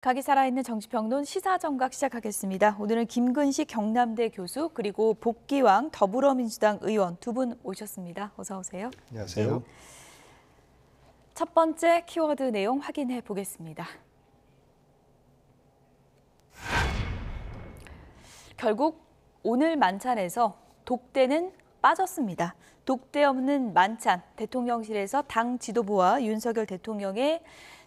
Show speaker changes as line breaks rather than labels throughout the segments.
각이 살아있는 정치평론 시사정각 시작하겠습니다. 오늘은 김근식 경남대 교수 그리고 복귀왕 더불어민주당 의원 두 분 오셨습니다. 어서 오세요.
안녕하세요.
네. 첫 번째 키워드 내용 확인해 보겠습니다. 결국 오늘 만찬에서 독대는 빠졌습니다. 독대 없는 만찬, 대통령실에서 당 지도부와 윤석열 대통령의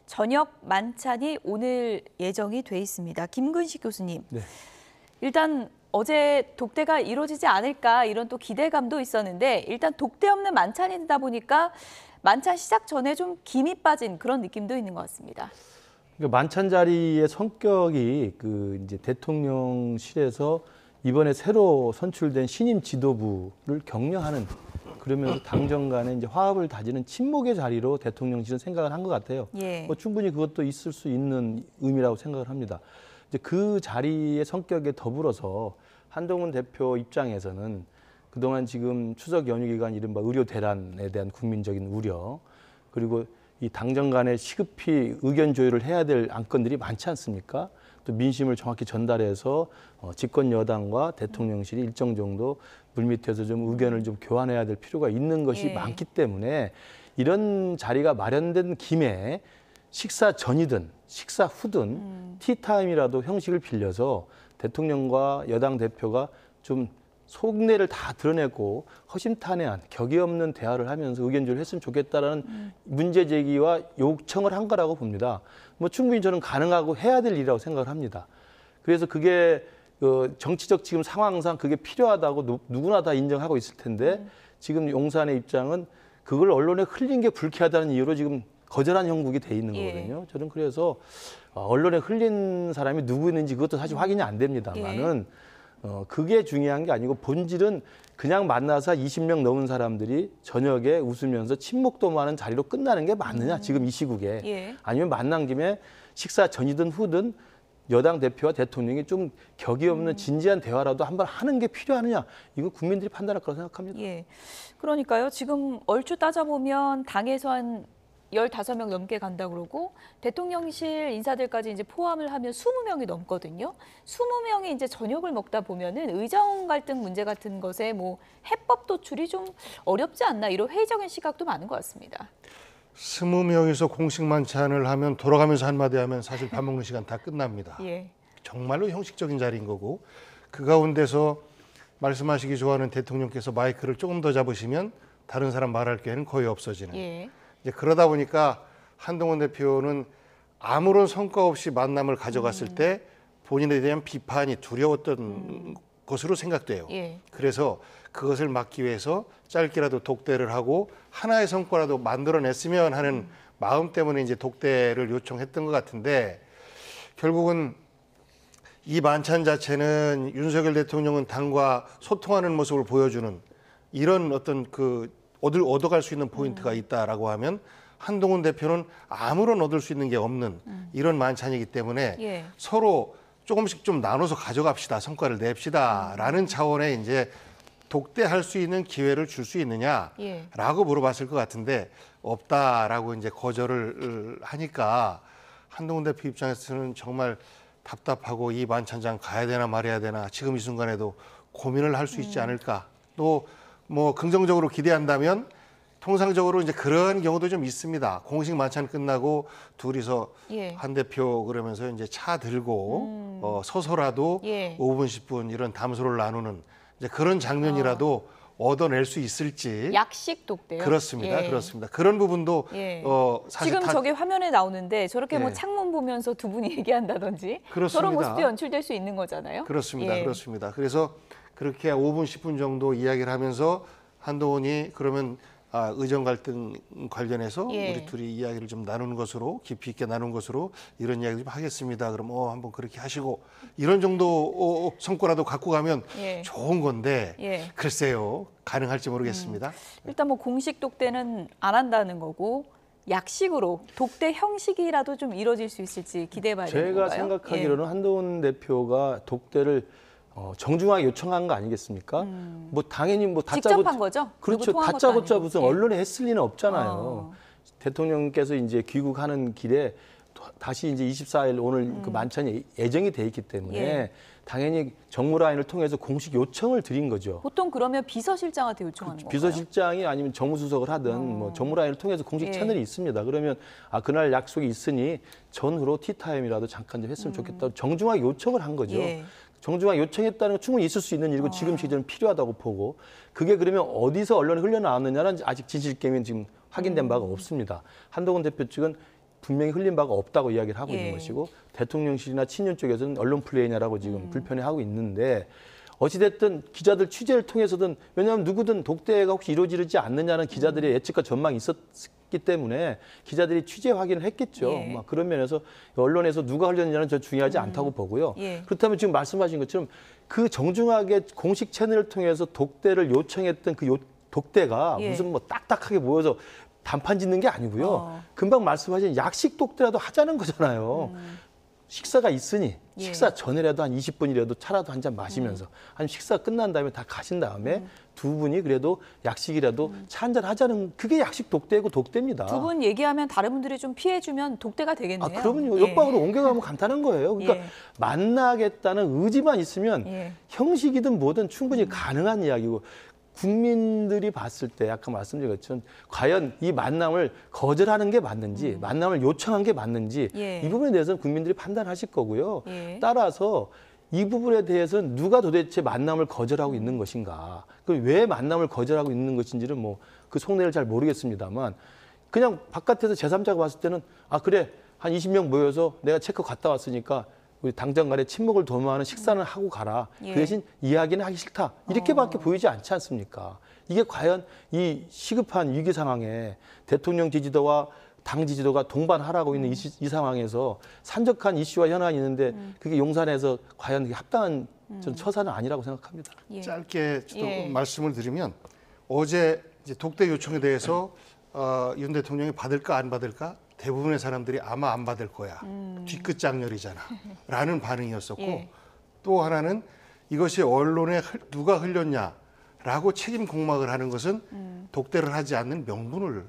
저녁 만찬이 오늘 예정이 돼 있습니다. 김근식 교수님,
네.
일단 어제 독대가 이루어지지 않을까 이런 또 기대감도 있었는데 일단 독대 없는 만찬이다 보니까 만찬 시작 전에 좀 김이 빠진 그런 느낌도 있는 것 같습니다.
그러니까 만찬 자리의 성격이 이제 대통령실에서 이번에 새로 선출된 신임 지도부를 격려하는, 그러면서 당정 간에 이제 화합을 다지는 친목의 자리로 대통령실은 생각을 한 것 같아요.
예.
충분히 그것도 있을 수 있는 의미라고 생각을 합니다. 이제 그 자리의 성격에 더불어서 한동훈 대표 입장에서는 그동안 지금 추석 연휴 기간 이른바 의료 대란에 대한 국민적인 우려, 그리고 이 당정 간에 시급히 의견 조율을 해야 될 안건들이 많지 않습니까? 또 민심을 정확히 전달해서 집권 여당과 대통령실이 일정 정도 물밑에서 좀 의견을 좀 교환해야 될 필요가 있는 것이
예.
많기 때문에 이런 자리가 마련된 김에 식사 전이든 식사 후든 티타임이라도 형식을 빌려서 대통령과 여당 대표가 좀 속내를 다 드러내고 허심탄회한 격이 없는 대화를 하면서 의견 조율을 했으면 좋겠다라는 문제 제기와 요청을 한 거라고 봅니다. 충분히 저는 가능하고 해야 될 일이라고 생각을 합니다. 그래서 그게 정치적 지금 상황상 그게 필요하다고 누구나 다 인정하고 있을 텐데 지금 용산의 입장은 그걸 언론에 흘린 게 불쾌하다는 이유로 지금 거절한 형국이 돼 있는 거거든요. 저는 그래서 언론에 흘린 사람이 누구 있는지 그것도 사실 확인이 안 됩니다만은 그게 중요한 게 아니고 본질은 그냥 만나서 20명 넘은 사람들이 저녁에 웃으면서 친목도 많은 자리로 끝나는 게 맞느냐, 지금 이 시국에.
예.
아니면 만난 김에 식사 전이든 후든 여당 대표와 대통령이 좀 격이 없는 진지한 대화라도 한번 하는 게 필요하느냐, 이거 국민들이 판단할 거라고 생각합니다.
예. 그러니까요. 지금 얼추 따져보면 당에서 한 15명 넘게 간다 그러고 대통령실 인사들까지 이제 포함을 하면 20명이 넘거든요. 20명이 이제 저녁을 먹다 보면은 의정 갈등 문제 같은 것에 뭐 해법 도출이 좀 어렵지 않나 이런 회의적인 시각도 많은 것 같습니다.
20명이서 공식 만찬을 하면 돌아가면서 한마디 하면 사실 밥 먹는 시간 다 끝납니다.
예.
정말로 형식적인 자리인 거고, 그 가운데서 말씀하시기 좋아하는 대통령께서 마이크를 조금 더 잡으시면 다른 사람 말할 기회는 거의 없어지는.
예.
이제 그러다 보니까 한동훈 대표는 아무런 성과 없이 만남을 가져갔을 때 본인에 대한 비판이 두려웠던 것으로 생각돼요.
예.
그래서 그것을 막기 위해서 짧게라도 독대를 하고 하나의 성과라도 만들어냈으면 하는 마음 때문에 이제 독대를 요청했던 것 같은데, 결국은 이 만찬 자체는 윤석열 대통령은 당과 소통하는 모습을 보여주는 이런 어떤 얻어갈 수 있는 포인트가 있다라고 하면 한동훈 대표는 아무런 얻을 수 있는 게 없는 이런 만찬이기 때문에
예.
서로 조금씩 좀 나눠서 가져갑시다, 성과를 냅시다라는 차원의 이제 독대할 수 있는 기회를 줄 수 있느냐라고
예.
물어봤을 것 같은데 없다라고 이제 거절을 하니까 한동훈 대표 입장에서는 정말 답답하고 이 만찬장 가야 되나 말아야 되나 지금 이 순간에도 고민을 할 수 있지 않을까. 또 뭐 긍정적으로 기대한다면 통상적으로 이제 그런 경우도 좀 있습니다. 공식 만찬 끝나고 둘이서
예.
한 대표 그러면서 이제 차 들고 서서라도
예.
5분 10분 이런 담소를 나누는 이제 그런 장면이라도 얻어낼 수 있을지.
약식 독대요?
그렇습니다.
예.
그렇습니다. 그런 부분도
예.
사실
지금 저게 화면에 나오는데 저렇게 뭐
예.
창문 보면서 두 분이 얘기한다든지
그렇습니다.
저런 모습도 연출될 수 있는 거잖아요.
그렇습니다.
예.
그렇습니다. 그래서 그렇게 5분 10분 정도 이야기를 하면서 한동훈이 그러면 의정 갈등 관련해서
예.
우리 둘이 이야기를 좀 나누는 것으로, 깊이 있게 나누는 것으로 이런 이야기 좀 하겠습니다. 그럼 한번 그렇게 하시고 이런 정도 성과라도 갖고 가면
예.
좋은 건데
예.
글쎄요, 가능할지 모르겠습니다.
일단 뭐 공식 독대는 안 한다는 거고 약식으로 독대 형식이라도 좀 이루어질 수 있을지 기대해봐야 되는
제가
건가요?
생각하기로는 한동훈 대표가 독대를 정중하게 요청한 거 아니겠습니까? 뭐 당연히 뭐
직접 한 거죠?
그렇죠.
누구 통한 것도
다짜고짜
아니고.
무슨
예.
언론에 했을 리는 없잖아요. 대통령께서 이제 귀국하는 길에 다시 이제 24일 오늘 그 만찬이 예정이 돼 있기 때문에 당연히 정무라인을 통해서 공식 요청을 드린 거죠.
보통 그러면 비서실장한테 요청하는 건가요?
비서실장이 아니면 정무수석을 하든 뭐 정무라인을 통해서 공식 채널이 있습니다. 그러면 그날 약속이 있으니 전후로 티타임이라도 잠깐 좀 했으면 좋겠다고 정중하게 요청을 한 거죠. 정중하게 요청했다는 건 충분히 있을 수 있는 일이고 지금 시기는 필요하다고 보고 그게 그러면 어디서 언론에 흘러나왔느냐는 아직 진실규명은 지금 확인된 바가 없습니다. 한동훈 대표 측은 분명히 흘린 바가 없다고 이야기를 하고 있는 것이고 대통령실이나 친윤 쪽에서는 언론 플레이냐라고 지금 불편해하고 있는데 어찌됐든 기자들 취재를 통해서든 왜냐하면 누구든 독대가 혹시 이루어지지 않느냐는 기자들의 예측과 전망이 있었기 때문에 기자들이 취재 확인을 했겠죠. 막 그런 면에서 언론에서 누가 흘렸느냐는 저 중요하지 않다고 보고요. 그렇다면 지금 말씀하신 것처럼 그 정중하게 공식 채널을 통해서 독대를 요청했던 그 독대가 무슨 뭐 딱딱하게 모여서 단판 짓는 게 아니고요. 금방 말씀하신 약식 독대라도 하자는 거잖아요. 식사가 있으니 식사 전에라도 한 20분이라도 차라도 한 잔 마시면서 아니면 식사 끝난 다음에 다 가신 다음에 두 분이 그래도 약식이라도 차 한 잔 하자는 그게 약식 독대고 독대입니다.
두 분 얘기하면 다른 분들이 좀 피해주면 독대가 되겠네요.
그러면요. 옆방으로 옮겨가면 간단한 거예요. 그러니까 만나겠다는 의지만 있으면 형식이든 뭐든 충분히 가능한 이야기고 국민들이 봤을 때 아까 말씀드린 것처럼 과연 이 만남을 거절하는 게 맞는지 만남을 요청한 게 맞는지 이 부분에 대해서는 국민들이 판단하실 거고요. 따라서 이 부분에 대해서는 누가 도대체 만남을 거절하고 있는 것인가 왜 만남을 거절하고 있는 것인지는 뭐 그 속내를 잘 모르겠습니다만 그냥 바깥에서 제3자가 봤을 때는 그래 한 20명 모여서 내가 체크 갔다 왔으니까 우리 당장 간에 친목을 도모하는 식사는 하고 가라. 그 대신 이야기는 하기 싫다. 이렇게밖에 보이지 않지 않습니까? 이게 과연 이 시급한 위기 상황에 대통령 지지도와 당 지지도가 동반하라고 있는 이 상황에서 산적한 이슈와 현안이 있는데 그게 용산에서 과연 합당한 처사는 아니라고 생각합니다.
짧게 또 말씀을 드리면 어제 이제 독대 요청에 대해서 윤 대통령이 받을까 안 받을까? 대부분의 사람들이 아마 안 받을 거야. 뒤끝 장렬이잖아. 라는 반응이었었고 또 하나는 이것이 언론에 누가 흘렸냐라고 책임 공막을 하는 것은 독대를 하지 않는 명분을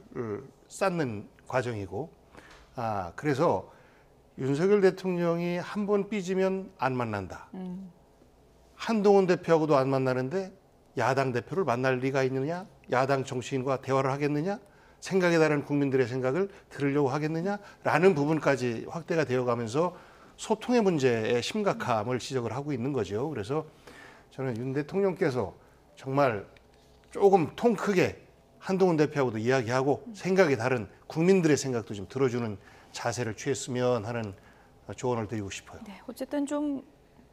쌓는 과정이고 그래서 윤석열 대통령이 한 번 삐지면 안 만난다. 한동훈 대표하고도 안 만나는데 야당 대표를 만날 리가 있느냐? 야당 정치인과 대화를 하겠느냐? 생각에 다른 국민들의 생각을 들으려고 하겠느냐라는 부분까지 확대가 되어가면서 소통의 문제의 심각함을 지적을 하고 있는 거죠. 그래서 저는 윤 대통령께서 정말 조금 통 크게 한동훈 대표하고도 이야기하고 생각이 다른 국민들의 생각도 좀 들어주는 자세를 취했으면 하는 조언을 드리고 싶어요.
네, 어쨌든 좀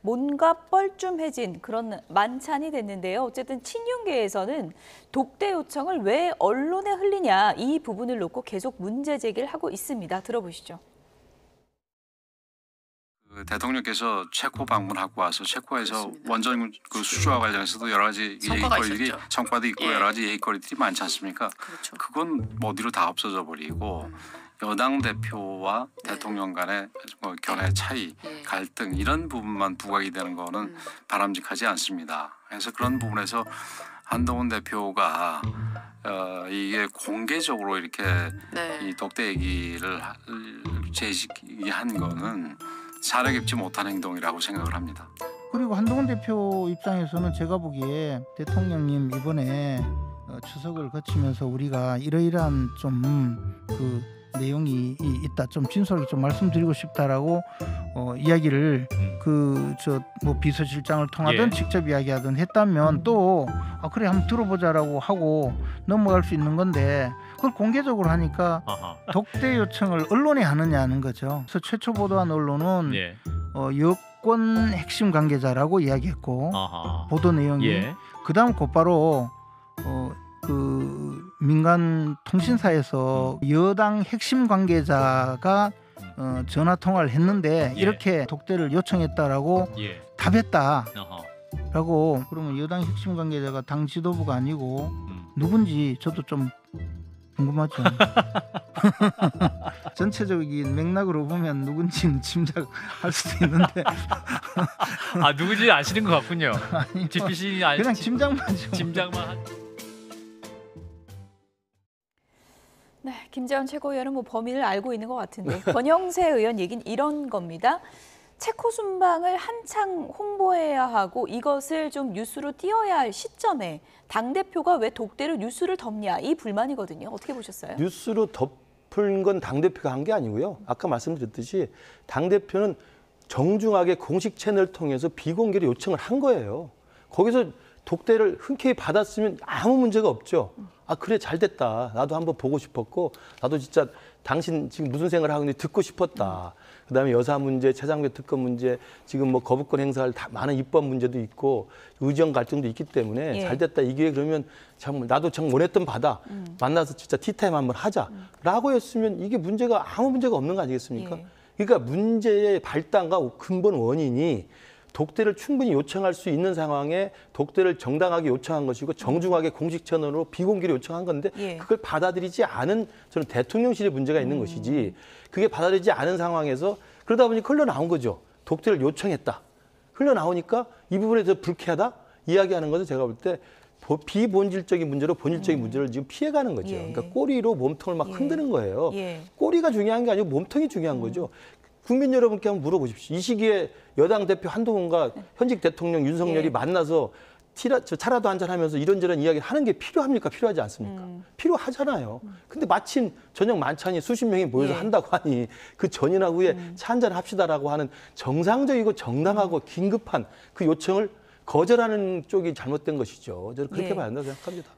뭔가 뻘쭘해진 그런 만찬이 됐는데요. 어쨌든 친윤계에서는 독대 요청을 왜 언론에 흘리냐 이 부분을 놓고 계속 문제 제기를 하고 있습니다. 들어보시죠.
대통령께서 체코 방문하고 와서 체코에서 원전 그 수주와 관련해서도 여러 가지 얘기거리들이 성과도 있고 여러 가지 얘기거리들이 많지 않습니까? 그렇죠. 그건 어디로 다 없어져 버리고 여당 대표와 대통령 간의 뭐 견해 차이, 갈등 이런 부분만 부각이 되는 거는 바람직하지 않습니다. 그래서 그런 부분에서 한동훈 대표가 이게 공개적으로 이렇게 이 독대 얘기를 제시한 거는 사려 깊지 못한 행동이라고 생각을 합니다.
그리고 한동훈 대표 입장에서는 제가 보기에 대통령님 이번에 추석을 거치면서 우리가 이러이러한 좀 그 내용이 있다, 좀 진솔하게 좀 말씀드리고 싶다라고 이야기를 그 저 뭐 비서실장을 통하든 직접 이야기하든 했다면 또 그래 한번 들어보자라고 하고 넘어갈 수 있는 건데 그걸 공개적으로 하니까 독대 요청을 언론에 하느냐는 거죠. 그래서 최초 보도한 언론은 여권 핵심 관계자라고 이야기했고 보도 내용이 그다음 곧바로 그 민간 통신사에서 여당 핵심 관계자가 전화 통화를 했는데 이렇게 독대를 요청했다라고 답했다라고. 그러면 여당 핵심 관계자가 당 지도부가 아니고 누군지 저도 좀 궁금하죠. 전체적인 맥락으로 보면 누군지는 짐작할 수도 있는데
누군지 아시는 것 같군요. GPC
그냥 짐작만
짐작만.
네, 김재원 최고위원은 뭐 범인을 알고 있는 것 같은데 권영세 의원 얘기는 이런 겁니다. 체코 순방을 한창 홍보해야 하고 이것을 좀 뉴스로 띄워야 할 시점에 당대표가 왜 독대로 뉴스를 덮냐 이 불만이거든요. 어떻게 보셨어요?
뉴스로 덮은 건 당대표가 한 게 아니고요. 아까 말씀드렸듯이 당대표는 정중하게 공식 채널을 통해서 비공개로 요청을 한 거예요. 거기서 독대를 흔쾌히 받았으면 아무 문제가 없죠. 아 그래 잘 됐다. 나도 한번 보고 싶었고 나도 진짜 당신 지금 무슨 생각을 하고 있는지 듣고 싶었다. 그다음에 여사 문제, 최장배 특검 문제, 지금 뭐 거부권 행사할 많은 입법 문제도 있고 의정 갈등도 있기 때문에
예.
잘 됐다. 이 기회 그러면 참 나도 참 원했던 바다 만나서 진짜 티타임 한번 하자라고 했으면 이게 문제가 아무 문제가 없는 거 아니겠습니까?
예.
그러니까 문제의 발단과 근본 원인이 독대를 충분히 요청할 수 있는 상황에 독대를 정당하게 요청한 것이고 정중하게 공식 채널로 비공개로 요청한 건데
예.
그걸 받아들이지 않은 저는 대통령실의 문제가 있는 것이지 그게 받아들이지 않은 상황에서 그러다 보니 흘러나온 거죠. 독대를 요청했다. 흘러나오니까 이 부분에 대해서 불쾌하다 이야기하는 것은 제가 볼 때 비본질적인 문제로 본질적인 문제를 지금 피해가는 거죠.
예.
그러니까 꼬리로 몸통을 막
예.
흔드는 거예요.
예.
꼬리가 중요한 게 아니고 몸통이 중요한 거죠. 국민 여러분께 한번 물어보십시오. 이 시기에 여당 대표 한동훈과 현직 대통령 윤석열이
예.
만나서 차라도 한잔하면서 이런저런 이야기를 하는 게 필요합니까? 필요하지 않습니까? 필요하잖아요. 근데 마침 저녁 만찬이 수십 명이 모여서
예.
한다고 하니 그 전이나 후에 차 한잔 합시다라고 하는 정상적이고 정당하고 긴급한 그 요청을 거절하는 쪽이 잘못된 것이죠. 저는 그렇게
예.
봐야 한다고 생각합니다.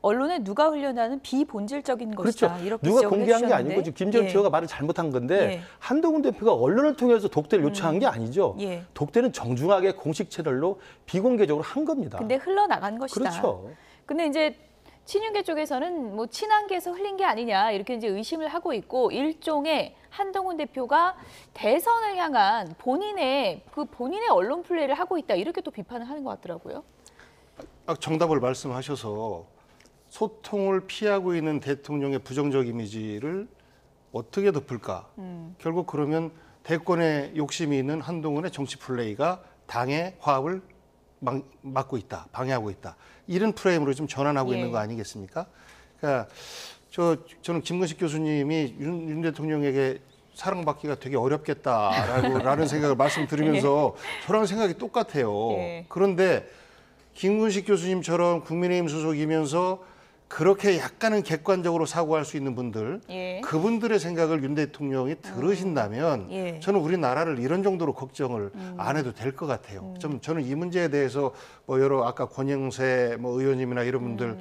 언론에 누가 흘려나는 비본질적인
그렇죠.
것이다. 이렇게
누가
지적을
공개한 게
해주셨는데.
아니고 지금 김재원
예.
최고가 말을 잘못한 건데
예.
한동훈 대표가 언론을 통해서 독대를 요청한 게 아니죠.
예.
독대는 정중하게 공식 채널로 비공개적으로 한 겁니다.
근데 흘러나간 것이다.
그렇죠.
근데 이제 친윤계 쪽에서는 뭐 친한계에서 흘린 게 아니냐 이렇게 이제 의심을 하고 있고 일종의 한동훈 대표가 대선을 향한 본인의 언론 플레이를 하고 있다 이렇게 또 비판을 하는 것 같더라고요.
정답을 말씀하셔서 소통을 피하고 있는 대통령의 부정적 이미지를 어떻게 덮을까? 결국 그러면 대권에 욕심이 있는 한동훈의 정치 플레이가 당의 화합을 막고 있다, 방해하고 있다. 이런 프레임으로 좀 전환하고
예.
있는 거 아니겠습니까? 그러니까 저는 김근식 교수님이 윤 대통령에게 사랑받기가 되게 어렵겠다라는 생각을 말씀드리면서 저랑 생각이 똑같아요.
예.
그런데 김근식 교수님처럼 국민의힘 소속이면서 그렇게 약간은 객관적으로 사고할 수 있는 분들,
예.
그분들의 생각을 윤 대통령이 들으신다면
예.
저는 우리나라를 이런 정도로 걱정을 안 해도 될 것 같아요. 저는 이 문제에 대해서 뭐 여러 아까 권영세 뭐 의원님이나 이런 분들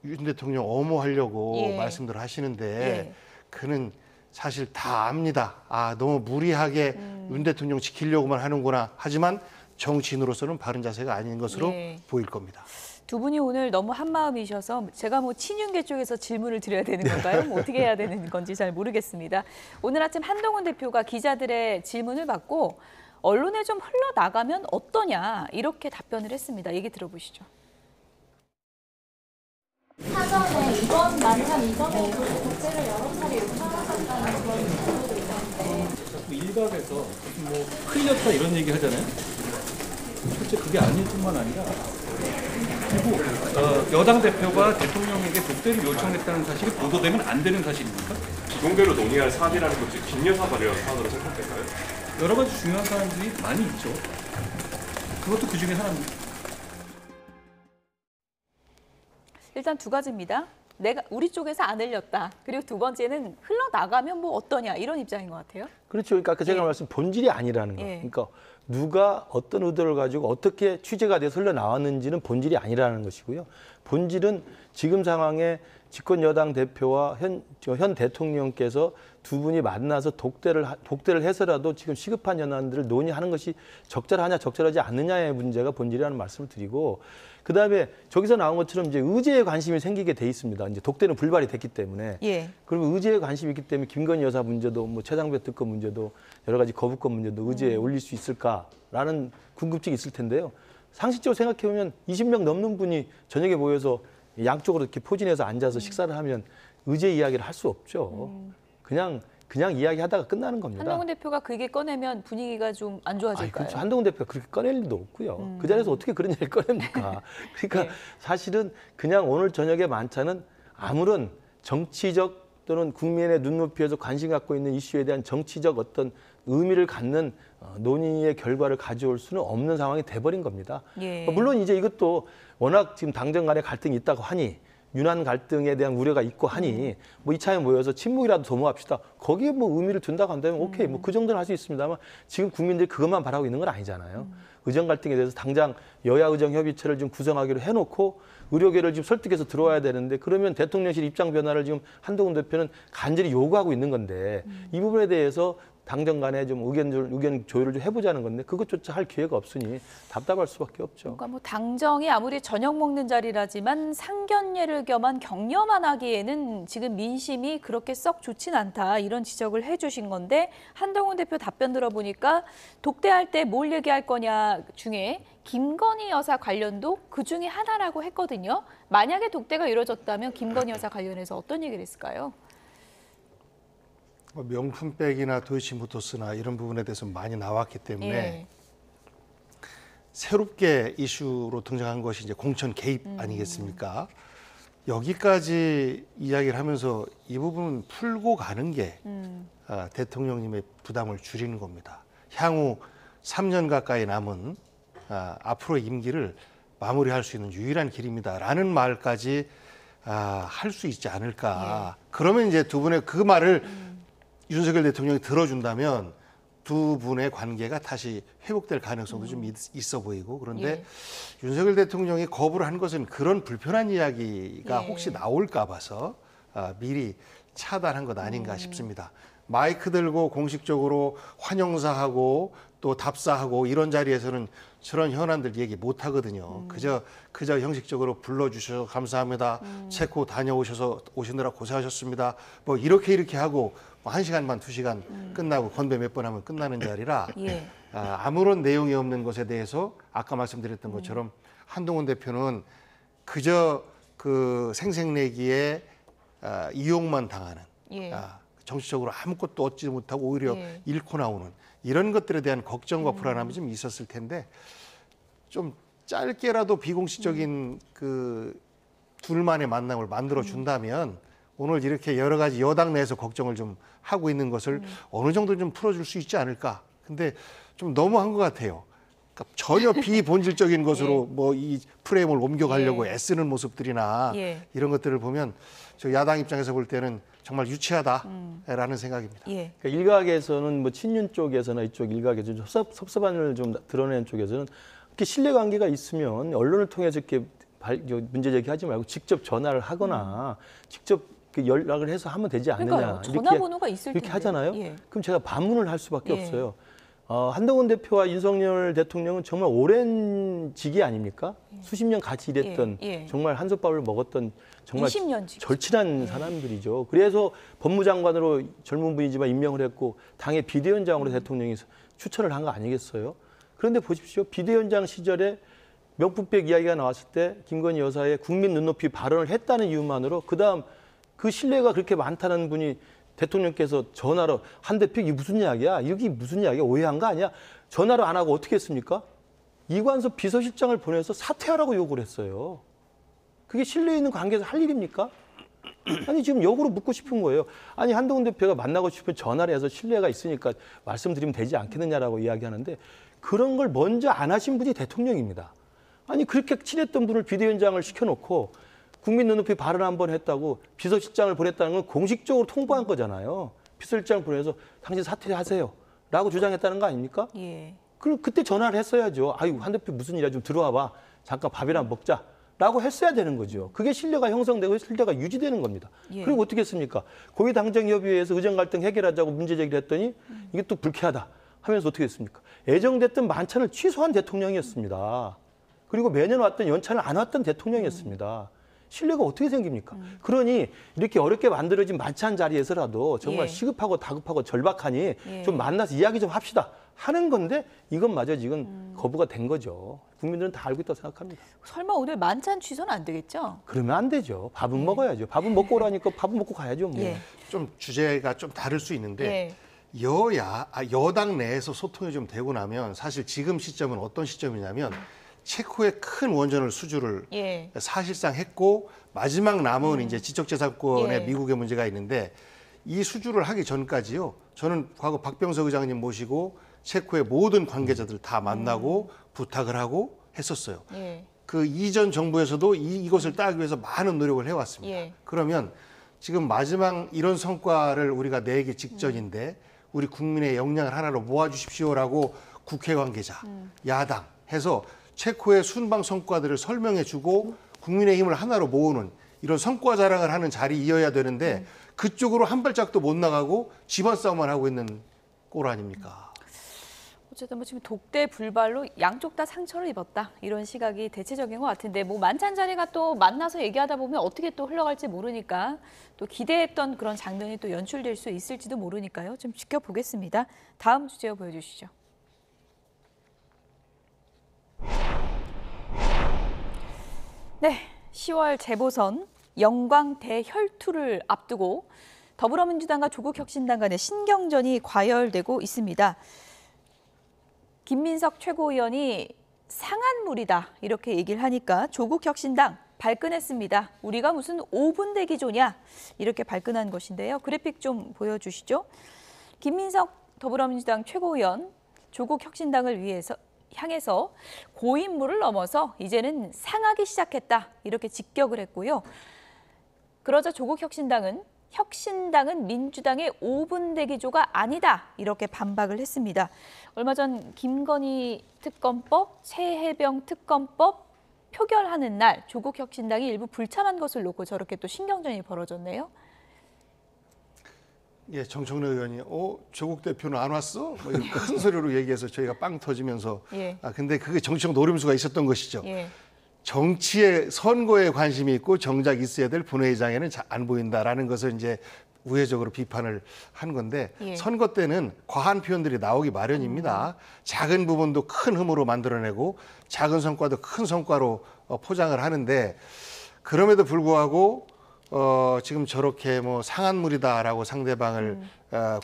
윤 대통령 엄호하려고
예.
말씀들 하시는데
예.
그는 사실 다 압니다. 아 너무 무리하게 윤 대통령 지키려고만 하는구나. 하지만 정치인으로서는 바른 자세가 아닌 것으로
예.
보일 겁니다.
두 분이 오늘 너무 한마음이셔서 제가 뭐 친윤계 쪽에서 질문을 드려야 되는 건가요? 뭐 어떻게 해야 되는 건지 잘 모르겠습니다. 오늘 아침 한동훈 대표가 기자들의 질문을 받고 언론에 좀 흘러나가면 어떠냐 이렇게 답변을 했습니다. 얘기 들어보시죠.
사전에 이번 만찬 이전에도 독재를 여러 차례 요청하셨다는 그런 보도도 있었는데
자꾸 일각에서 무슨 뭐 흘렸다 이런 얘기 하잖아요. 실제 그게 아닐 뿐만 아니라 그리고 여당 대표가 대통령에게 독대를 요청했다는 사실이 보도되면 안 되는 사실입니까?
비공개로 논의할 사안이라는 것이 김 여사 관련 사안으로 생각될까요?
여러 가지 중요한 사안들이 많이 있죠. 그것도 그 중에 하나입니다.
일단 두 가지입니다. 우리 쪽에서 안 흘렸다. 그리고 두 번째는 흘러나가면 뭐 어떠냐 이런 입장인 것 같아요.
그렇죠. 그러니까 아까 제가
예.
말씀 본질이 아니라는 거.
예.
그러니까 누가 어떤 의도를 가지고 어떻게 취재가 돼서 흘러나왔는지는 본질이 아니라는 것이고요. 본질은 지금 상황에 집권 여당 대표와 현 대통령께서 두 분이 만나서 독대를 해서라도 지금 시급한 현안들을 논의하는 것이 적절하냐 적절하지 않느냐의 문제가 본질이라는 말씀을 드리고 그다음에 저기서 나온 것처럼 이제 의제에 관심이 생기게 돼 있습니다. 이제 독대는 불발이 됐기 때문에.
예.
그러면 의제에 관심이 있기 때문에 김건희 여사 문제도 뭐 최장배 특검 문제도 여러 가지 거부권 문제도 의제에 올릴 수 있을까라는 궁금증이 있을 텐데요. 상식적으로 생각해 보면 20명 넘는 분이 저녁에 모여서 양쪽으로 이렇게 포진해서 앉아서 식사를 하면 의제 이야기를 할 수 없죠. 그냥 이야기하다가 끝나는 겁니다.
한동훈 대표가 그 얘기 꺼내면 분위기가 좀 안 좋아질까요?
그렇죠. 한동훈 대표가 그렇게 꺼낼 일도 없고요. 그 자리에서 어떻게 그런 얘기를 꺼냅니까? 그러니까
네.
사실은 그냥 오늘 저녁의 만찬은 아무런 정치적 또는 국민의 눈높이에서 관심 갖고 있는 이슈에 대한 정치적 어떤 의미를 갖는 논의의 결과를 가져올 수는 없는 상황이 돼버린 겁니다.
예.
물론 이제 이것도 워낙 지금 당정 간에 갈등이 있다고 하니 윤한 갈등에 대한 우려가 있고 하니 뭐 이참에 모여서 친목이라도 도모합시다. 거기에 뭐 의미를 둔다고 한다면 오케이 뭐 그 정도는 할 수 있습니다만 지금 국민들이 그것만 바라고 있는 건 아니잖아요. 의정 갈등에 대해서 당장 여야 의정 협의체를 좀 구성하기로 해놓고 의료계를 지금 설득해서 들어와야 되는데 그러면 대통령실 입장 변화를 지금 한동훈 대표는 간절히 요구하고 있는 건데 이 부분에 대해서 당정 간에 좀 의견 조율을 좀 해보자는 건데 그것조차 할 기회가 없으니 답답할 수밖에 없죠.
그러니까 뭐 당정이 아무리 저녁 먹는 자리라지만 상견례를 겸한 격려만 하기에는 지금 민심이 그렇게 썩 좋진 않다 이런 지적을 해주신 건데 한동훈 대표 답변 들어보니까 독대할 때 뭘 얘기할 거냐 중에 김건희 여사 관련도 그 중에 하나라고 했거든요. 만약에 독대가 이루어졌다면 김건희 여사 관련해서 어떤 얘기를 했을까요?
명품백이나 도이치모터스나 이런 부분에 대해서 많이 나왔기 때문에
예.
새롭게 이슈로 등장한 것이 이제 공천 개입 아니겠습니까? 여기까지 이야기를 하면서 이 부분은 풀고 가는 게 대통령님의 부담을 줄이는 겁니다. 향후 3년 가까이 남은 앞으로의 임기를 마무리할 수 있는 유일한 길입니다라는 말까지 할 수 있지 않을까. 그러면 이제 두 분의 그 말을 윤석열 대통령이 들어준다면 두 분의 관계가 다시 회복될 가능성도 좀 있어 보이고 그런데 윤석열 대통령이 거부를 한 것은 그런 불편한 이야기가 혹시 나올까 봐서 미리 차단한 것 아닌가 싶습니다. 마이크 들고 공식적으로 환영사하고 또 답사하고 이런 자리에서는 저런 현안들 얘기 못 하거든요. 그저 형식적으로 불러주셔서 감사합니다. 체코 오시느라 고생하셨습니다. 뭐 이렇게 하고 뭐 1시간 반, 2시간 끝나고 건배 몇 번 하면 끝나는 자리라 아무런 내용이 없는 것에 대해서 아까 말씀드렸던 것처럼 한동훈 대표는 그저 그 생색내기에 이용만 당하는 정치적으로 아무것도 얻지 못하고 오히려 잃고 나오는 이런 것들에 대한 걱정과 불안함이 좀 있었을 텐데 좀 짧게라도 비공식적인 그 둘만의 만남을 만들어 준다면 오늘 이렇게 여러 가지 여당 내에서 걱정을 좀 하고 있는 것을 어느 정도 좀 풀어줄 수 있지 않을까. 근데 좀 너무한 것 같아요. 그러니까 전혀 비본질적인 것으로 뭐 이 프레임을 옮겨가려고 애쓰는 모습들이나 이런 것들을 보면 저 야당 입장에서 볼 때는 정말 유치하다라는 생각입니다.
그러니까 일각에서는 뭐 친윤 쪽에서나 이쪽 일각에서 좀 섭섭함을 좀 드러내는 쪽에서는 이렇게 신뢰관계가 있으면 언론을 통해서 이렇게 문제 제기하지 말고 직접 전화를 하거나 직접 연락을 해서 하면 되지 않느냐.
그러니까요. 전화번호가 있을 텐데.
이렇게 하잖아요. 그럼 제가 반문을 할 수밖에 없어요. 한동훈 대표와 윤석열 대통령은 정말 오랜 직이 아닙니까? 수십 년 같이 일했던 정말 한솥밥을 먹었던 정말 절친한 사람들이죠. 그래서 법무장관으로 젊은 분이지만 임명을 했고 당의 비대위원장으로 대통령이 추천을 한 거 아니겠어요? 그런데 보십시오. 비대위원장 시절에 명품백 이야기가 나왔을 때 김건희 여사의 국민 눈높이 발언을 했다는 이유만으로 그다음 그 신뢰가 그렇게 많다는 분이 대통령께서 전화로 한 대표 이게 무슨 이야기야? 이게 무슨 이야기야? 오해한 거 아니야? 전화를 안 하고 어떻게 했습니까? 이관섭 비서실장을 보내서 사퇴하라고 요구를 했어요. 그게 신뢰 있는 관계에서 할 일입니까? 아니 지금 역으로 묻고 싶은 거예요. 아니 한동훈 대표가 만나고 싶으면 전화를 해서 신뢰가 있으니까 말씀드리면 되지 않겠느냐라고 이야기하는데 그런 걸 먼저 안 하신 분이 대통령입니다. 아니 그렇게 친했던 분을 비대위원장을 시켜놓고 국민 눈높이 발언 한번 했다고 비서실장을 보냈다는 건 공식적으로 통보한 거잖아요. 비서실장을 보내서 당신 사퇴하세요 라고 주장했다는 거 아닙니까? 그럼 그때 전화를 했어야죠. 아유 한 대표 무슨 일이야 좀 들어와 봐. 잠깐 밥이나 먹자. 라고 했어야 되는 거죠. 그게 신뢰가 형성되고 신뢰가 유지되는 겁니다. 그리고 어떻게 했습니까? 고위당정협의회에서 의정 갈등 해결하자고 문제 제기를 했더니 이게 또 불쾌하다 하면서 어떻게 했습니까? 예정됐던 만찬을 취소한 대통령이었습니다. 그리고 매년 왔던 연찬을 안 왔던 대통령이었습니다. 신뢰가 어떻게 생깁니까? 그러니 이렇게 어렵게 만들어진 만찬 자리에서라도 정말 시급하고 다급하고 절박하니 좀 만나서 이야기 좀 합시다 하는 건데 이것마저 지금 거부가 된 거죠. 국민들은 다 알고 있다고 생각합니다.
설마 오늘 만찬 취소는 안 되겠죠?
그러면 안 되죠. 밥은 먹어야죠. 밥은 먹고 오라니까 밥은 먹고 가야죠. 뭐.
좀 주제가 좀 다를 수 있는데 여당 내에서 소통이 좀 되고 나면 사실 지금 시점은 어떤 시점이냐면 체코의 큰 원전을 수주를
예.
사실상 했고 마지막 남은 이제 지적재산권의
예.
미국의 문제가 있는데 이 수주를 하기 전까지요. 저는 과거 박병석 의장님 모시고 체코의 모든 관계자들 다 만나고 부탁을 하고 했었어요.
예.
그 이전 정부에서도 이것을 따기 위해서 많은 노력을 해왔습니다.
예.
그러면 지금 마지막 이런 성과를 우리가 내기 직전인데 우리 국민의 역량을 하나로 모아주십시오라고 국회 관계자, 야당 해서 체코의 순방 성과들을 설명해주고 국민의 힘을 하나로 모으는 이런 성과 자랑을 하는 자리이어야 되는데 그쪽으로 한 발짝도 못 나가고 집안 싸움만 하고 있는 꼴 아닙니까?
어쨌든 뭐 지금 독대 불발로 양쪽 다 상처를 입었다 이런 시각이 대체적인 것 같은데 뭐 만찬자리가 또 만나서 얘기하다 보면 어떻게 또 흘러갈지 모르니까 또 기대했던 그런 장면이 또 연출될 수 있을지도 모르니까요. 좀 지켜보겠습니다. 다음 주제 보여주시죠. 네, 10월 재보선 영광 대혈투를 앞두고 더불어민주당과 조국혁신당 간의 신경전이 과열되고 있습니다. 김민석 최고위원이 상한물이다 이렇게 얘기를 하니까 조국혁신당 발끈했습니다. 우리가 무슨 5분 대기조냐 이렇게 발끈한 것인데요. 그래픽 좀 보여주시죠. 김민석 더불어민주당 최고위원 조국혁신당을 향해서 고인물을 넘어서 이제는 상하기 시작했다 이렇게 직격을 했고요. 그러자 조국혁신당은 민주당의 5분 대기조가 아니다 이렇게 반박을 했습니다. 얼마 전 김건희 특검법, 최혜병 특검법 표결하는 날 조국혁신당이 일부 불참한 것을 놓고 저렇게 또 신경전이 벌어졌네요.
예, 정청래 의원이 조국 대표는 안 왔어? 뭐 이런 큰 소리로 얘기해서 저희가 빵 터지면서
예.
근데 그게 정치적 노림수가 있었던 것이죠.
예.
정치에 선거에 관심이 있고 정작 있어야 될 본회의장에는 안 보인다라는 것을 이제 우회적으로 비판을 한 건데
예.
선거 때는 과한 표현들이 나오기 마련입니다. 작은 부분도 큰 흠으로 만들어내고 작은 성과도 큰 성과로 포장을 하는데 그럼에도 불구하고 지금 저렇게 뭐 상한물이다라고 상대방을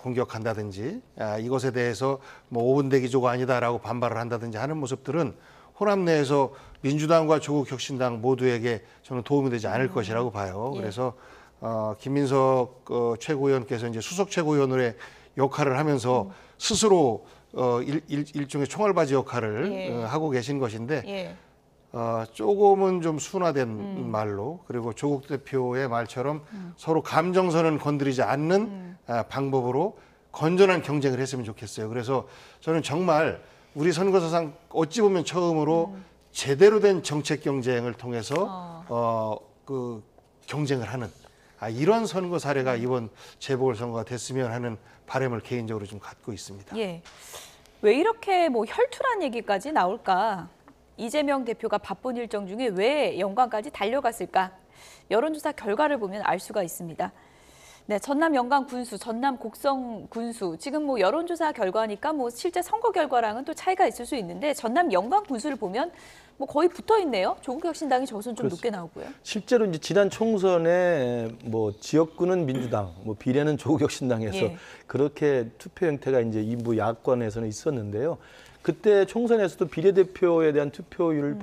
공격한다든지 이것에 대해서 뭐 5분 대기조가 아니다라고 반발을 한다든지 하는 모습들은 호남 내에서 민주당과 조국혁신당 모두에게 저는 도움이 되지 않을 것이라고 봐요.
예.
그래서 김민석 최고위원께서 이제 수석 최고위원의 역할을 하면서 스스로 일종의 총알바지 역할을
예.
하고 계신 것인데
예.
조금은 좀 순화된 말로 그리고 조국 대표의 말처럼 서로 감정선은 건드리지 않는 방법으로 건전한 경쟁을 했으면 좋겠어요. 그래서 저는 정말 우리 선거사상 어찌 보면 처음으로 제대로 된 정책 경쟁을 통해서 그 경쟁을 하는 이런 선거 사례가 이번 재보궐선거가 됐으면 하는 바람을 개인적으로 좀 갖고 있습니다.
예. 왜 이렇게 뭐 혈투란 얘기까지 나올까? 이재명 대표가 바쁜 일정 중에 왜 영광까지 달려갔을까? 여론조사 결과를 보면 알 수가 있습니다. 네, 전남 영광 군수, 전남 곡성 군수. 지금 뭐 여론조사 결과니까 뭐 실제 선거 결과랑은 또 차이가 있을 수 있는데 전남 영광 군수를 보면 뭐 거의 붙어 있네요. 조국혁신당이 저선 좀 높게 나오고요.
실제로 이제 지난 총선에 뭐 지역구는 민주당, 뭐 비례는 조국혁신당에서
예.
그렇게 투표 형태가 이제 일부 야권에서는 있었는데요. 그때 총선에서도 비례대표에 대한 득표를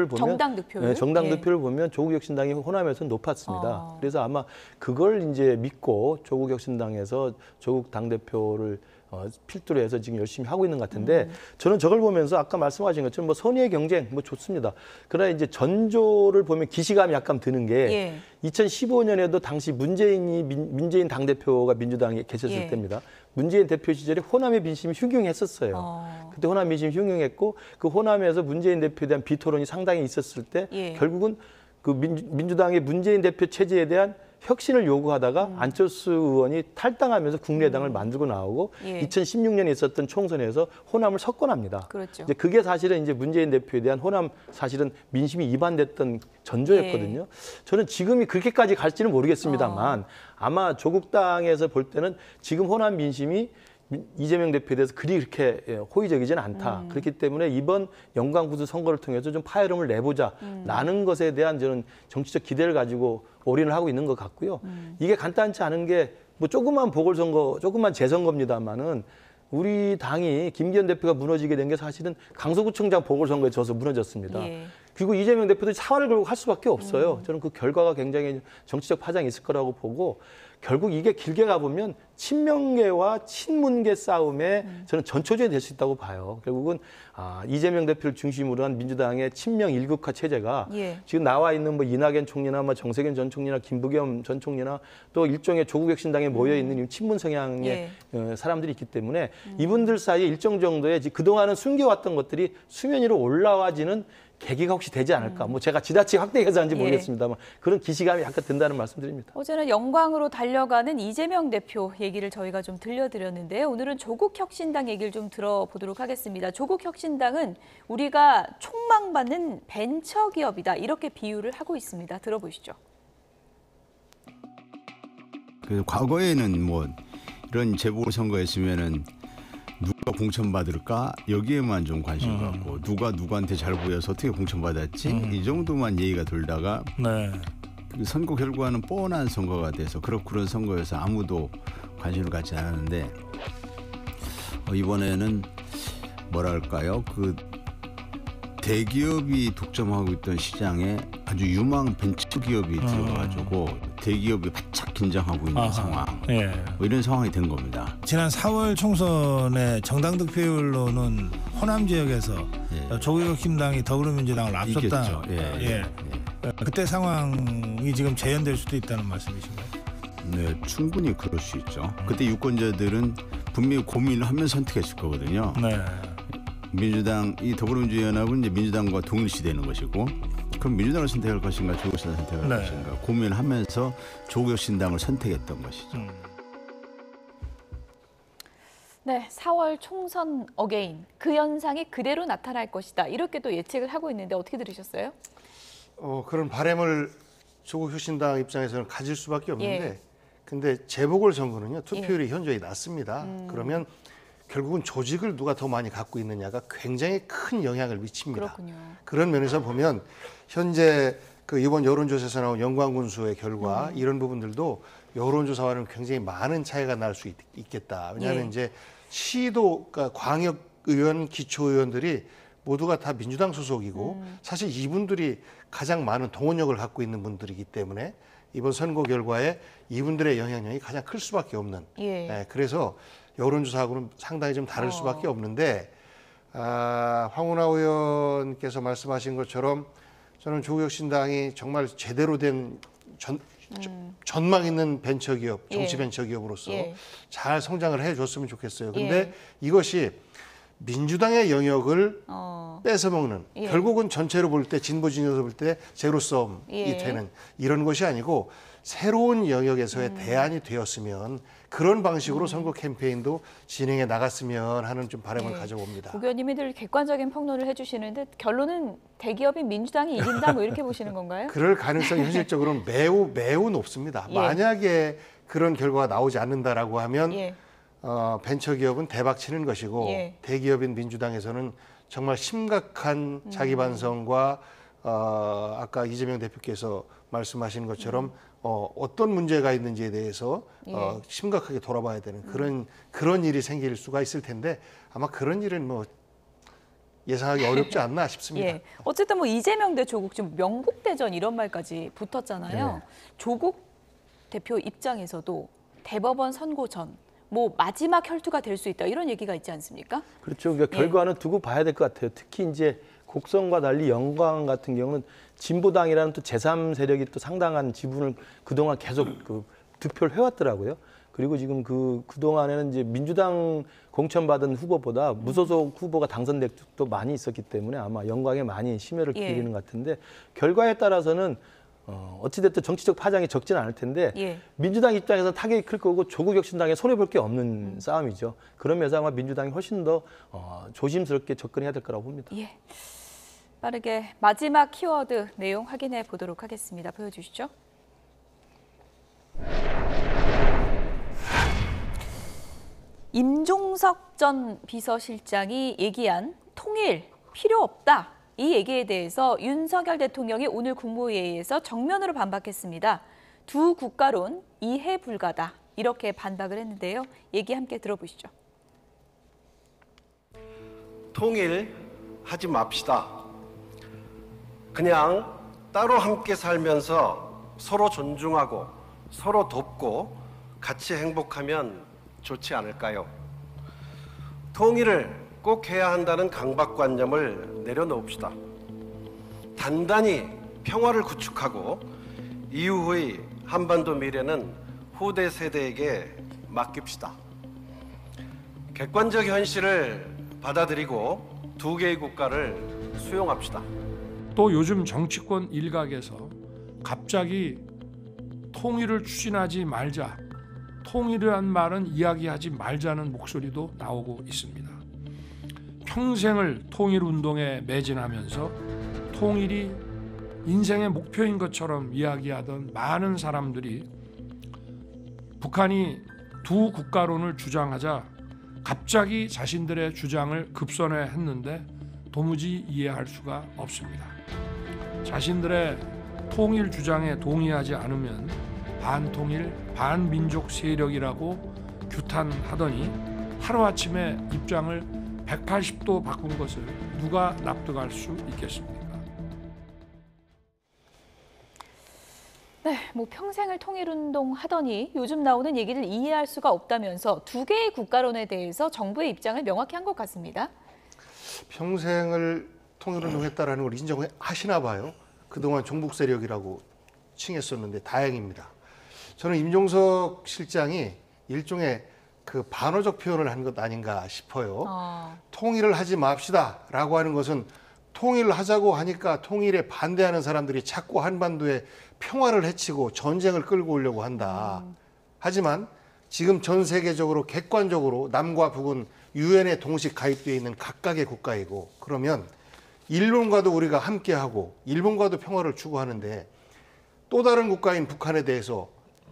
보면
정당 득표율?
네, 정당
예.
득표를 보면 조국혁신당이 호남에서 높았습니다. 그래서 아마 그걸 이제 믿고 조국혁신당에서 조국 당대표를 필두로 해서 지금 열심히 하고 있는 것 같은데 저는 저걸 보면서 아까 말씀하신 것처럼 뭐 선의의 경쟁 뭐 좋습니다. 그러나 이제 전조를 보면 기시감이 약간 드는 게
예.
2015년에도 당시 문재인 당대표가 민주당에 계셨을
예.
때입니다. 문재인 대표 시절에 호남의 민심이 흉흉했었어요. 그때 호남 민심이 흉흉했고 그 호남에서 문재인 대표에 대한 비토론이 상당히 있었을 때
예.
결국은 그 민주당의 문재인 대표 체제에 대한 혁신을 요구하다가 안철수 의원이 탈당하면서 국내당을 만들고 나오고
예.
2016년에 있었던 총선에서 호남을 석권합니다.
그렇죠.
이제 그게 사실은 이제 문재인 대표에 대한 호남 사실은 민심이 이반됐던 전조였거든요. 저는 지금이 그렇게까지 갈지는 모르겠습니다만 아마 조국당에서 볼 때는 지금 호남 민심이 이재명 대표에 대해서 그렇게 호의적이지는 않다. 그렇기 때문에 이번 영광구수 선거를 통해서 좀 파열음을 내보자라는 것에 대한 저는 정치적 기대를 가지고 올인을 하고 있는 것 같고요. 이게 간단치 않은 게 뭐 조그만 보궐선거, 조그만 재선거입니다만은 우리 당이 김기현 대표가 무너지게 된 게 사실은 강서구청장 보궐선거에 져서 무너졌습니다.
예.
그리고 이재명 대표도 사활을 걸고 할 수밖에 없어요. 저는 그 결과가 굉장히 정치적 파장이 있을 거라고 보고 결국 이게 길게 가보면 친명계와 친문계 싸움에 저는 전초전이 될 수 있다고 봐요. 결국은 이재명 대표를 중심으로 한 민주당의 친명 일극화 체제가
예.
지금 나와 있는 뭐 이낙연 총리나 뭐 정세균 전 총리나 김부겸 전 총리나 또 일종의 조국혁신당에 모여 있는 친문 성향의 사람들이 있기 때문에 이분들 사이에 일정 정도의 그동안은 숨겨왔던 것들이 수면 위로 올라와지는 계기가 혹시 되지 않을까. 뭐 제가 지나치게 확대해서 하는지 모르겠습니다만 그런 기시감이 약간 든다는 말씀드립니다.
어제는 영광으로 달려가는 이재명 대표 얘기를 저희가 좀 들려드렸는데요. 오늘은 조국혁신당 얘기를 좀 들어보도록 하겠습니다. 조국혁신당은 우리가 촉망받는 벤처기업이다 이렇게 비유를 하고 있습니다. 들어보시죠.
그 과거에는 뭐 이런 재보궐선거였으면은 누가 공천받을까 여기에만 좀 관심 갖고 누가 누구한테 잘 보여서 어떻게 공천받았지 이 정도만 얘기가 돌다가 그 선거 결과는 뻔한 선거가 돼서 그런 선거여서 아무도 관심을 갖지 않았는데 이번에는 뭐랄까요 그 대기업이 독점하고 있던 시장에 아주 유망 벤처기업이 들어가지고 대기업이 바짝 긴장하고 있는 상황 뭐 이런 상황이 된 겁니다.
지난 4월 총선의 정당 득표율로는 호남 지역에서 조국혁신당이 더불어민주당을 앞섰다. 그때 상황이 지금 재현될 수도 있다는 말씀이신가요?
네, 충분히 그럴 수 있죠. 그때 유권자들은 분명히 고민을 하면서 선택했을 거거든요. 민주당, 이 더불어민주연합은 이제 민주당과 동일시되는 것이고, 그럼 민주당을 선택할 것인가, 조국혁신당을 선택할 것인가 고민하면서 조국혁신당을 선택했던 것이죠.
네, 4월 총선 어게인 그 현상이 그대로 나타날 것이다 이렇게 또 예측을 하고 있는데 어떻게 들으셨어요?
그런 바람을 조국혁신당 입장에서는 가질 수밖에 없는데, 근데 재보궐선거는요 투표율이 현저히 낮습니다. 그러면 결국은 조직을 누가 더 많이 갖고 있느냐가 굉장히 큰 영향을 미칩니다.
그렇군요.
그런 면에서 보면 현재 그 이번 여론조사에서 나온 영광군수의 결과 이런 부분들도 여론조사와는 굉장히 많은 차이가 날 수 있겠다. 왜냐하면 이제 시도, 그러니까 광역의원, 기초의원들이 모두가 다 민주당 소속이고 사실 이분들이 가장 많은 동원력을 갖고 있는 분들이기 때문에 이번 선거 결과에 이분들의 영향력이 가장 클 수밖에 없는. 그래서 여론조사하고는 상당히 좀 다를 수밖에 없는데 황운하 의원께서 말씀하신 것처럼 저는 조국혁신당이 정말 제대로 된 전망 있는 벤처기업, 정치 벤처기업으로서 잘 성장을 해줬으면 좋겠어요. 근데 이것이 민주당의 영역을 뺏어먹는 결국은 전체로 볼 때 진보 진영에서 볼 때 제로섬이 되는 이런 것이 아니고 새로운 영역에서의 대안이 되었으면 그런 방식으로 선거 캠페인도 진행해 나갔으면 하는 좀 바람을 가져봅니다.
국 의원님이 늘 객관적인 평론을 해주시는데 결론은 대기업인 민주당이 이긴다 뭐 이렇게 보시는 건가요?
그럴 가능성이 현실적으로는 매우 높습니다. 만약에 그런 결과가 나오지 않는다라고 하면 벤처기업은 대박치는 것이고 대기업인 민주당에서는 정말 심각한 자기 반성과 아까 이재명 대표께서 말씀하신 것처럼 어떤 문제가 있는지에 대해서 심각하게 돌아봐야 되는 그런 일이 생길 수가 있을 텐데 아마 그런 일은 뭐 예상하기 어렵지 않나 싶습니다.
어쨌든 뭐 이재명 대 조국 지금 명국대전 이런 말까지 붙었잖아요. 조국 대표 입장에서도 대법원 선고 전 뭐 마지막 혈투가 될 수 있다 이런 얘기가 있지 않습니까?
그렇죠. 그러니까 결과는 두고 봐야 될 것 같아요. 특히 이제 곡성과 달리 영광 같은 경우는 진보당이라는 또 제3세력이 또 상당한 지분을 그동안 계속 그 득표를 해왔더라고요. 그리고 지금 그동안에는 이제 민주당 공천받은 후보보다 무소속 후보가 당선된 적도 많이 있었기 때문에 아마 영광에 많이 심혈을 기울이는 것 같은데 결과에 따라서는 어찌됐든 정치적 파장이 적지는 않을 텐데 민주당 입장에서는 타격이 클 거고 조국혁신당에 손해볼 게 없는 싸움이죠. 그런 면에서 아마 민주당이 훨씬 더 조심스럽게 접근해야 될 거라고 봅니다.
빠르게 마지막 키워드 내용 확인해 보도록 하겠습니다. 보여주시죠. 임종석 전 비서실장이 얘기한 통일 필요 없다. 이 얘기에 대해서 윤석열 대통령이 오늘 국무회의에서 정면으로 반박했습니다. 두 국가론 이해 불가다 이렇게 반박을 했는데요. 얘기 함께 들어보시죠.
통일하지 맙시다. 그냥 따로 함께 살면서 서로 존중하고 서로 돕고 같이 행복하면 좋지 않을까요? 통일을 꼭 해야 한다는 강박관념을 내려놓읍시다. 단단히 평화를 구축하고 이후의 한반도 미래는 후대 세대에게 맡깁시다. 객관적 현실을 받아들이고 두 개의 국가를 수용합시다.
또 요즘 정치권 일각에서 갑자기 통일을 추진하지 말자, 통일이란 말은 이야기하지 말자는 목소리도 나오고 있습니다. 평생을 통일운동에 매진하면서 통일이 인생의 목표인 것처럼 이야기하던 많은 사람들이 북한이 두 국가론을 주장하자 갑자기 자신들의 주장을 급선회했는데 도무지 이해할 수가 없습니다. 자신들의 통일 주장에 동의하지 않으면 반통일, 반민족 세력이라고 규탄하더니 하루아침에 입장을 180도 바꾼 것을 누가 납득할 수 있겠습니까?
네, 뭐 평생을 통일운동 하더니 요즘 나오는 얘기를 이해할 수가 없다면서 두 개의 국가론에 대해서 정부의 입장을 명확히 한 것 같습니다.
평생을 통일운동했다라는 걸 인정하시나 봐요. 그동안 종북 세력이라고 칭했었는데 다행입니다. 저는 임종석 실장이 일종의 그 반어적 표현을 한 것 아닌가 싶어요. 통일을 하지 맙시다라고 하는 것은 통일을 하자고 하니까 통일에 반대하는 사람들이 자꾸 한반도에 평화를 해치고 전쟁을 끌고 오려고 한다. 하지만 지금 전 세계적으로 객관적으로 남과 북은 유엔에 동시 가입되어 있는 각각의 국가이고, 그러면 일본과도 우리가 함께하고 일본과도 평화를 추구하는데 또 다른 국가인 북한에 대해서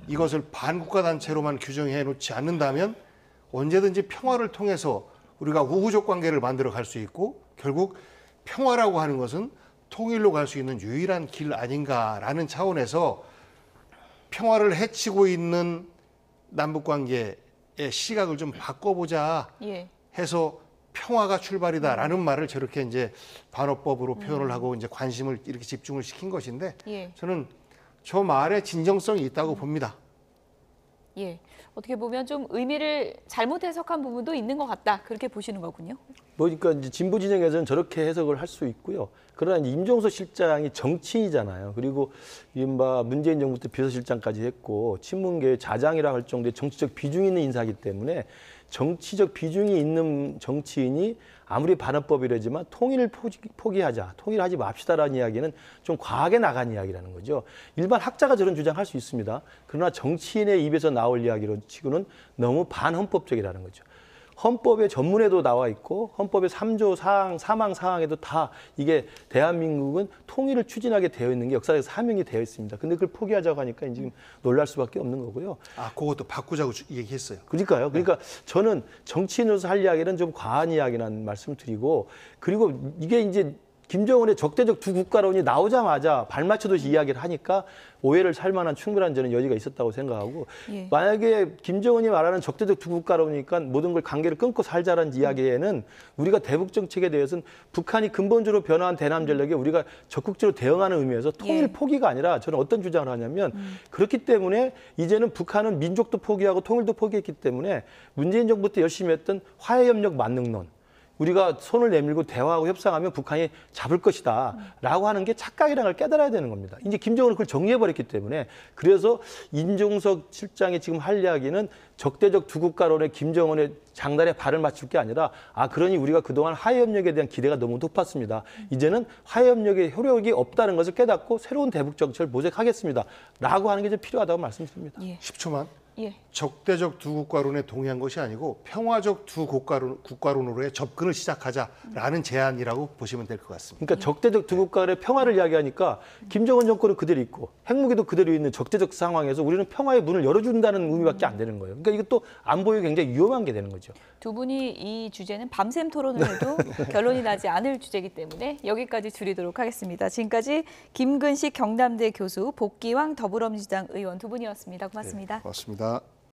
이것을 반국가 단체로만 규정해 놓지 않는다면 언제든지 평화를 통해서 우리가 우호적 관계를 만들어 갈 수 있고, 결국 평화라고 하는 것은 통일로 갈 수 있는 유일한 길 아닌가라는 차원에서 평화를 해치고 있는 남북관계의 시각을 좀 바꿔보자 해서 평화가 출발이다라는 말을 저렇게 이제 반어법으로 표현을 하고 이제 관심을 이렇게 집중을 시킨 것인데, 저는 저 말에 진정성이 있다고 봅니다.
예, 어떻게 보면 좀 의미를 잘못 해석한 부분도 있는 것 같다, 그렇게 보시는 거군요.
그러니까 이제 진보 진영에서는 저렇게 해석을 할 수 있고요. 그러나 이제 임종석 실장이 정치인이잖아요. 그리고 이른바 문재인 정부 때 비서실장까지 했고 친문계의 자장이라 할 정도의 정치적 비중이 있는 인사이기 때문에 정치적 비중이 있는 정치인이 아무리 반어법이라지만 통일을 포기하자, 통일하지 맙시다라는 이야기는 좀 과하게 나간 이야기라는 거죠. 일반 학자가 저런 주장할 수 있습니다. 그러나 정치인의 입에서 나올 이야기로 치고는 너무 반헌법적이라는 거죠. 헌법의 전문에도 나와 있고 헌법의 3조 사망 사항에도 다 이게 대한민국은 통일을 추진하게 되어 있는 게 역사적 사명이 되어 있습니다. 근데 그걸 포기하자고 하니까 지금 놀랄 수밖에 없는 거고요.
아, 그것도 바꾸자고 얘기했어요.
그러니까요. 그러니까 저는 정치인으로서 할 이야기는 좀 과한 이야기라는 말씀을 드리고, 그리고 이게 이제 김정은의 적대적 두 국가론이 나오자마자 발맞춰듯이 이야기를 하니까 오해를 살 만한 충분한 저는 여지가 있었다고 생각하고, 만약에 김정은이 말하는 적대적 두 국가론이니까 모든 걸 관계를 끊고 살자라는 이야기에는 우리가 대북 정책에 대해서는 북한이 근본적으로 변화한 대남 전략에 우리가 적극적으로 대응하는 의미에서 통일 포기가 아니라 저는 어떤 주장을 하냐면 그렇기 때문에 이제는 북한은 민족도 포기하고 통일도 포기했기 때문에 문재인 정부 때 열심히 했던 화해협력 만능론, 우리가 손을 내밀고 대화하고 협상하면 북한이 잡을 것이다 라고 하는 게 착각이라는 걸 깨달아야 되는 겁니다. 이제 김정은은 그걸 정리해버렸기 때문에, 그래서 임종석 실장이 지금 할 이야기는 적대적 두 국가론에 김정은의 장단에 발을 맞출 게 아니라, 아, 그러니 우리가 그동안 화해협력에 대한 기대가 너무 높았습니다. 이제는 화해협력의 효력이 없다는 것을 깨닫고 새로운 대북 정책을 모색하겠습니다 라고 하는 게 좀 필요하다고 말씀드립니다.
10초만. 적대적 두 국가론에 동의한 것이 아니고 평화적 두 국가론으로의 접근을 시작하자라는 제안이라고 보시면 될 것 같습니다.
그러니까 적대적 두 국가의 평화를 이야기하니까 김정은 정권은 그대로 있고 핵무기도 그대로 있는 적대적 상황에서 우리는 평화의 문을 열어준다는 의미밖에 안 되는 거예요. 그러니까 이것도 안보에 굉장히 위험한 게 되는 거죠.
두 분이 이 주제는 밤샘 토론을 해도 결론이 나지 않을 주제이기 때문에 여기까지 줄이도록 하겠습니다. 지금까지 김근식 경남대 교수, 복기왕 더불어민주당 의원 두 분이었습니다. 고맙습니다.
고맙습니다.